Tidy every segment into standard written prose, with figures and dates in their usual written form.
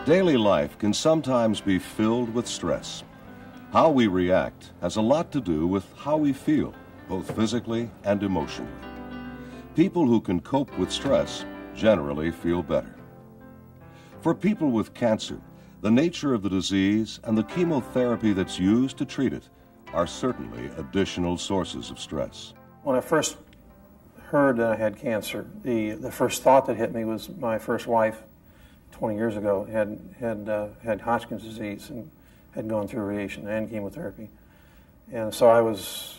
Daily life can sometimes be filled with stress. How we react has a lot to do with how we feel, both physically and emotionally. People who can cope with stress generally feel better. For people with cancer, the nature of the disease and the chemotherapy that's used to treat it are certainly additional sources of stress. When I first heard that I had cancer, the first thought that hit me was my first wife, 20 years ago, had Hodgkin's disease and had gone through radiation and chemotherapy. And so I was,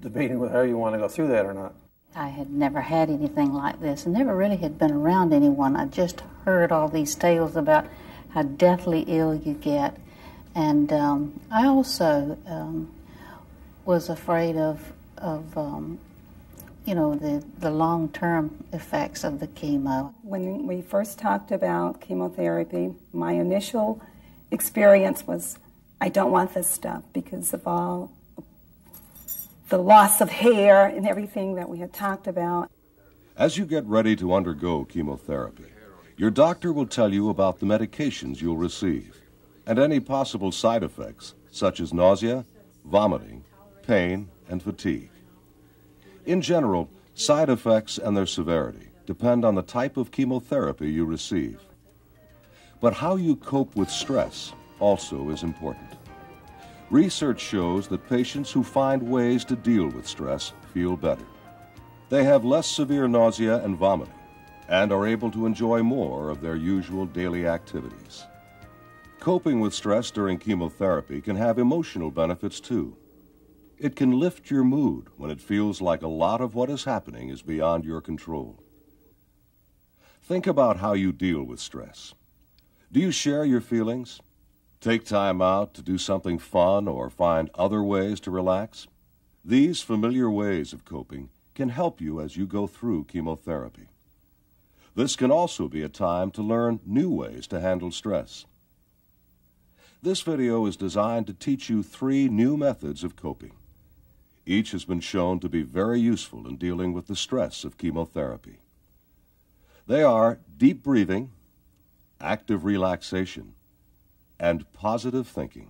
debating whether you want to go through that or not. I had never had anything like this and never really had been around anyone. I just heard all these tales about how deathly ill you get. And I also was afraid of the long-term effects of the chemo. When we first talked about chemotherapy, my initial experience was, I don't want this stuff because of all the loss of hair and everything that we had talked about. As you get ready to undergo chemotherapy, your doctor will tell you about the medications you'll receive and any possible side effects such as nausea, vomiting, pain, and fatigue. In general, side effects and their severity depend on the type of chemotherapy you receive. But how you cope with stress also is important. Research shows that patients who find ways to deal with stress feel better. They have less severe nausea and vomiting and are able to enjoy more of their usual daily activities. Coping with stress during chemotherapy can have emotional benefits too. It can lift your mood when it feels like a lot of what is happening is beyond your control. Think about how you deal with stress. Do you share your feelings? Take time out to do something fun or find other ways to relax? These familiar ways of coping can help you as you go through chemotherapy. This can also be a time to learn new ways to handle stress. This video is designed to teach you 3 new methods of coping. Each has been shown to be very useful in dealing with the stress of chemotherapy. They are deep breathing, active relaxation, and positive thinking.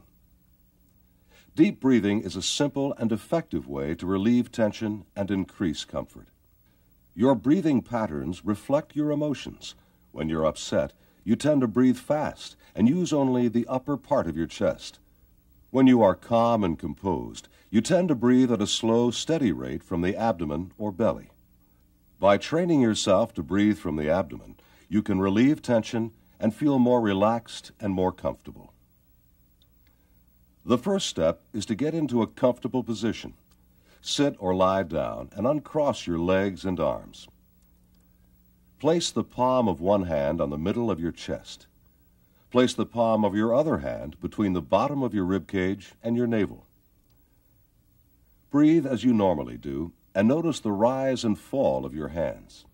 Deep breathing is a simple and effective way to relieve tension and increase comfort. Your breathing patterns reflect your emotions. When you're upset, you tend to breathe fast and use only the upper part of your chest. When you are calm and composed, you tend to breathe at a slow, steady rate from the abdomen or belly. By training yourself to breathe from the abdomen, you can relieve tension and feel more relaxed and more comfortable. The first step is to get into a comfortable position. Sit or lie down and uncross your legs and arms. Place the palm of one hand on the middle of your chest. Place the palm of your other hand between the bottom of your rib cage and your navel. Breathe as you normally do and notice the rise and fall of your hands.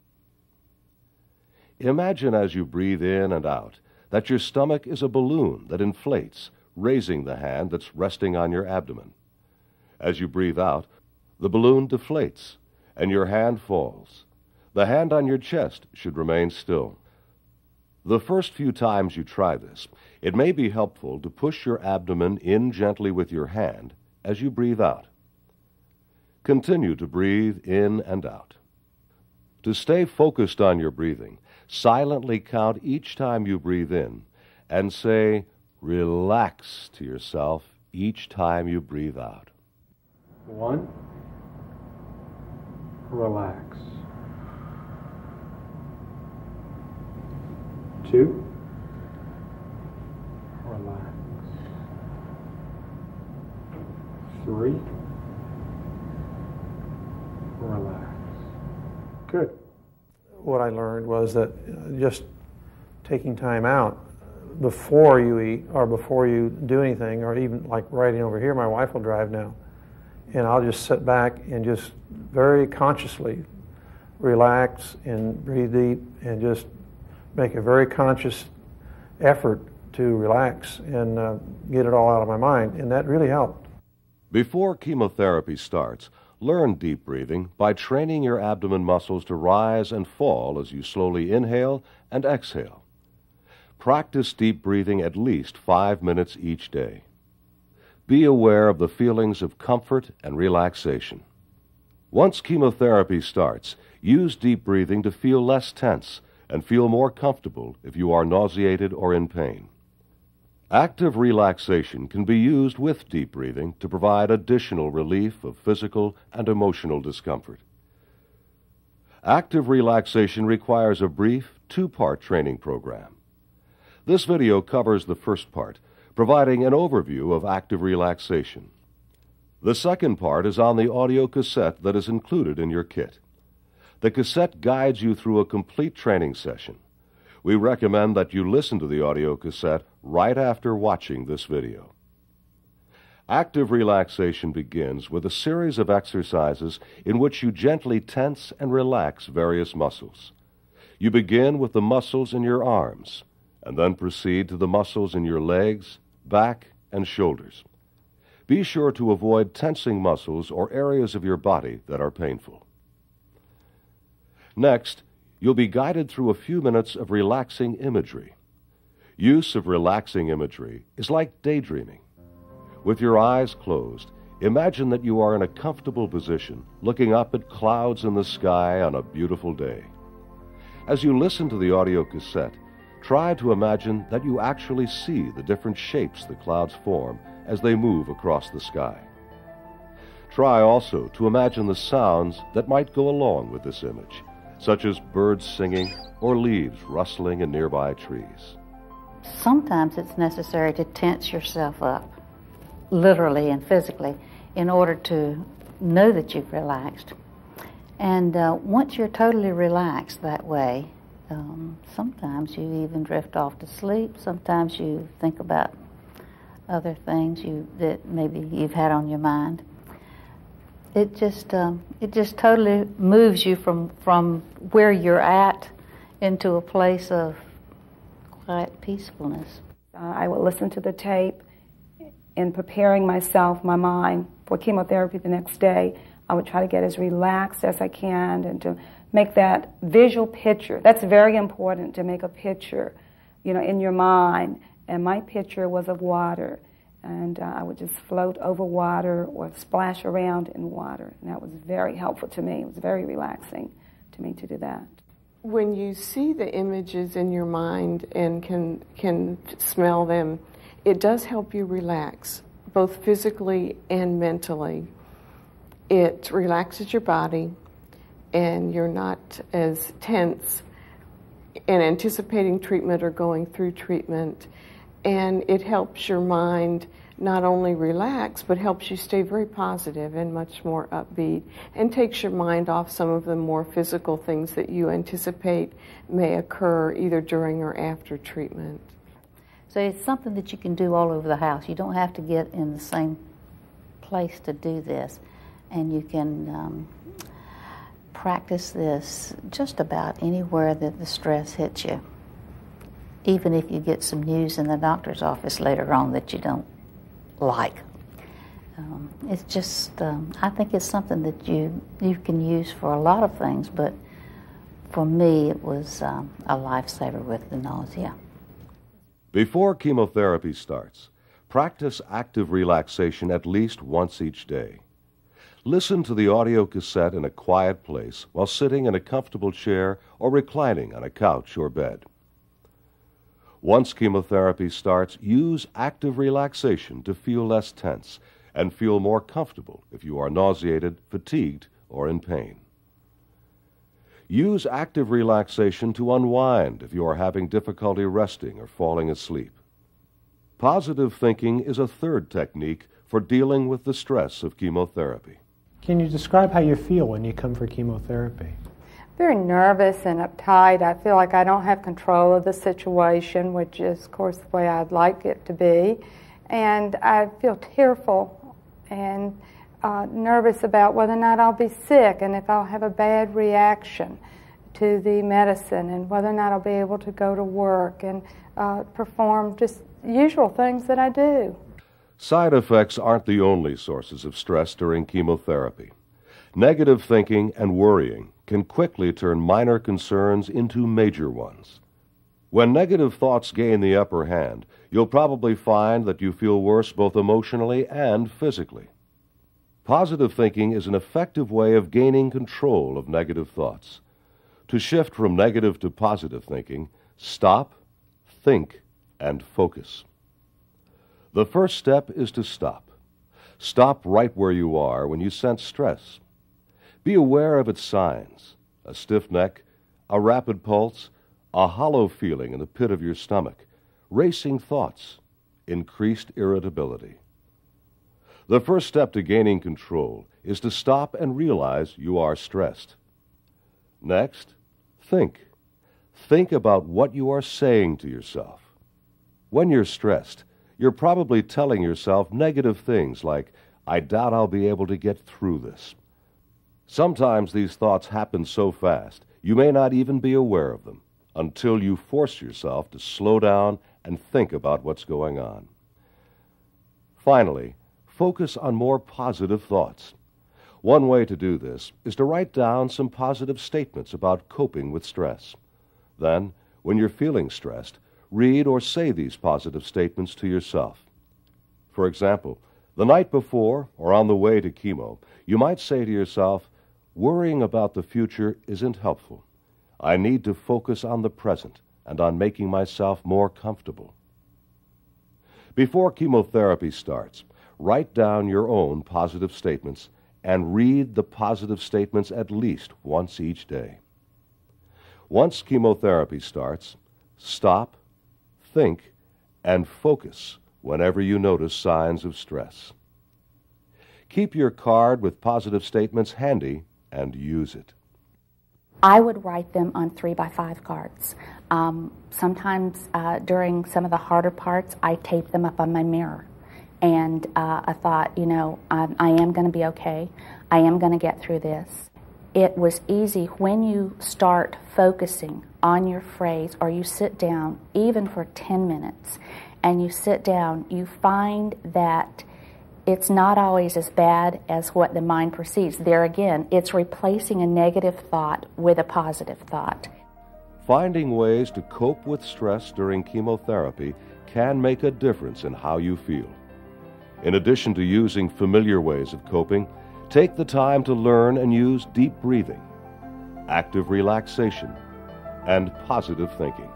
Imagine as you breathe in and out that your stomach is a balloon that inflates, raising the hand that's resting on your abdomen. As you breathe out, the balloon deflates and your hand falls. The hand on your chest should remain still. The first few times you try this, it may be helpful to push your abdomen in gently with your hand as you breathe out. Continue to breathe in and out. To stay focused on your breathing, silently count each time you breathe in and say, "Relax" to yourself each time you breathe out. 1, relax. 2, relax. 3, relax. Good. What I learned was that just taking time out before you eat or before you do anything, or even like riding over here, my wife will drive now, and I'll just sit back and just very consciously relax and breathe deep and just make a very conscious effort to relax and get it all out of my mind, and that really helped. Before chemotherapy starts, learn deep breathing by training your abdomen muscles to rise and fall as you slowly inhale and exhale. practice deep breathing at least 5 minutes each day. Be aware of the feelings of comfort and relaxation. Once chemotherapy starts, use deep breathing to feel less tense and feel more comfortable if you are nauseated or in pain. Active relaxation can be used with deep breathing to provide additional relief of physical and emotional discomfort. Active relaxation requires a brief 2-part training program. This video covers the first part, providing an overview of active relaxation. The second part is on the audio cassette that is included in your kit. The cassette guides you through a complete training session. We recommend that you listen to the audio cassette right after watching this video. Active relaxation begins with a series of exercises in which you gently tense and relax various muscles. You begin with the muscles in your arms, and then proceed to the muscles in your legs, back, and shoulders. Be sure to avoid tensing muscles or areas of your body that are painful. Next, you'll be guided through a few minutes of relaxing imagery. Use of relaxing imagery is like daydreaming. With your eyes closed, imagine that you are in a comfortable position, looking up at clouds in the sky on a beautiful day. As you listen to the audio cassette, try to imagine that you actually see the different shapes the clouds form as they move across the sky. Try also to imagine the sounds that might go along with this image, such as birds singing or leaves rustling in nearby trees. Sometimes it's necessary to tense yourself up, literally and physically, in order to know that you've relaxed. And once you're totally relaxed that way, sometimes you even drift off to sleep. Sometimes you think about other things that maybe you've had on your mind. It just totally moves you from where you're at into a place of quiet peacefulness. I would listen to the tape. In preparing myself, my mind, for chemotherapy the next day, I would try to get as relaxed as I can and to make that visual picture. That's very important, to make a picture, in your mind. And my picture was of water. And I would just float over water or splash around in water. And that was very helpful to me. It was very relaxing to me to do that. When you see the images in your mind and can smell them, it does help you relax, both physically and mentally. It relaxes your body, and you're not as tense in anticipating treatment or going through treatment. And it helps your mind not only relax, but helps you stay very positive and much more upbeat, and takes your mind off some of the more physical things that you anticipate may occur either during or after treatment. So it's something that you can do all over the house. You don't have to get in the same place to do this. And you can practice this just about anywhere that the stress hits you, even if you get some news in the doctor's office later on that you don't like. It's just, I think it's something that you can use for a lot of things, but for me it was a lifesaver with the nausea. Before chemotherapy starts, practice active relaxation at least once each day. Listen to the audio cassette in a quiet place while sitting in a comfortable chair or reclining on a couch or bed. Once chemotherapy starts, use active relaxation to feel less tense and feel more comfortable if you are nauseated, fatigued, or in pain. Use active relaxation to unwind if you are having difficulty resting or falling asleep. Positive thinking is a third technique for dealing with the stress of chemotherapy. Can you describe how you feel when you come for chemotherapy? Very nervous and uptight. I feel like I don't have control of the situation, which is, of course, the way I'd like it to be. And I feel tearful and nervous about whether or not I'll be sick and if I'll have a bad reaction to the medicine and whether or not I'll be able to go to work and perform just usual things that I do. Side effects aren't the only sources of stress during chemotherapy. Negative thinking and worrying can quickly turn minor concerns into major ones. When negative thoughts gain the upper hand, you'll probably find that you feel worse both emotionally and physically. Positive thinking is an effective way of gaining control of negative thoughts. To shift from negative to positive thinking, stop, think, and focus. The first step is to stop. Stop right where you are when you sense stress. Be aware of its signs: a stiff neck, a rapid pulse, a hollow feeling in the pit of your stomach, racing thoughts, increased irritability. The first step to gaining control is to stop and realize you are stressed. Next, think. Think about what you are saying to yourself. When you're stressed, you're probably telling yourself negative things like, "I doubt I'll be able to get through this." Sometimes these thoughts happen so fast, you may not even be aware of them until you force yourself to slow down and think about what's going on. Finally, focus on more positive thoughts. One way to do this is to write down some positive statements about coping with stress. Then, when you're feeling stressed, read or say these positive statements to yourself. For example, the night before or on the way to chemo, you might say to yourself, "Worrying about the future isn't helpful. I need to focus on the present and on making myself more comfortable." Before chemotherapy starts, write down your own positive statements and read the positive statements at least once each day. Once chemotherapy starts, stop, think, and focus whenever you notice signs of stress. Keep your card with positive statements handy and use it. I would write them on 3x5 cards. Sometimes during some of the harder parts, I tape them up on my mirror. And I thought, I am going to be okay. I am going to get through this. It was easy when you start focusing on your phrase, or you sit down, even for 10 minutes, and you sit down, you find that it's not always as bad as what the mind perceives. There again, it's replacing a negative thought with a positive thought. Finding ways to cope with stress during chemotherapy can make a difference in how you feel. In addition to using familiar ways of coping, take the time to learn and use deep breathing, active relaxation, and positive thinking.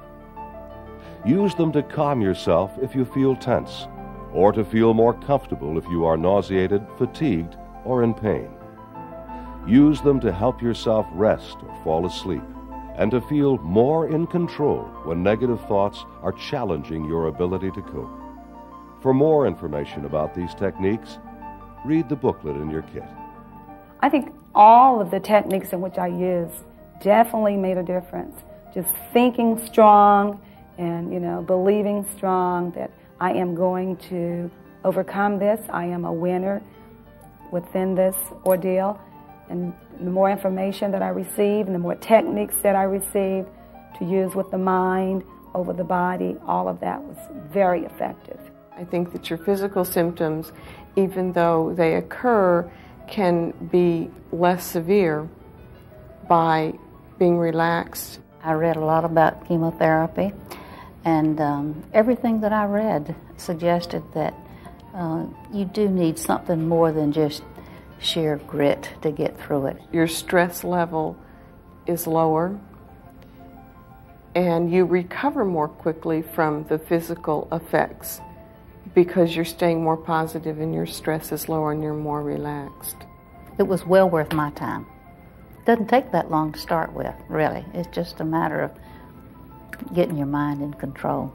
Use them to calm yourself if you feel tense, or to feel more comfortable if you are nauseated, fatigued, or in pain. Use them to help yourself rest or fall asleep, and to feel more in control when negative thoughts are challenging your ability to cope. For more information about these techniques, read the booklet in your kit. I think all of the techniques in which I used definitely made a difference. Just thinking strong and, believing strong that I am going to overcome this. I am a winner within this ordeal. And the more information that I received and the more techniques that I received to use with the mind over the body, all of that was very effective. I think that your physical symptoms, even though they occur, can be less severe by being relaxed. I read a lot about chemotherapy, and everything that I read suggested that you do need something more than just sheer grit to get through it. Your stress level is lower, and you recover more quickly from the physical effects because you're staying more positive and your stress is lower and you're more relaxed. It was well worth my time. It doesn't take that long to start with, really. It's just a matter of getting your mind in control.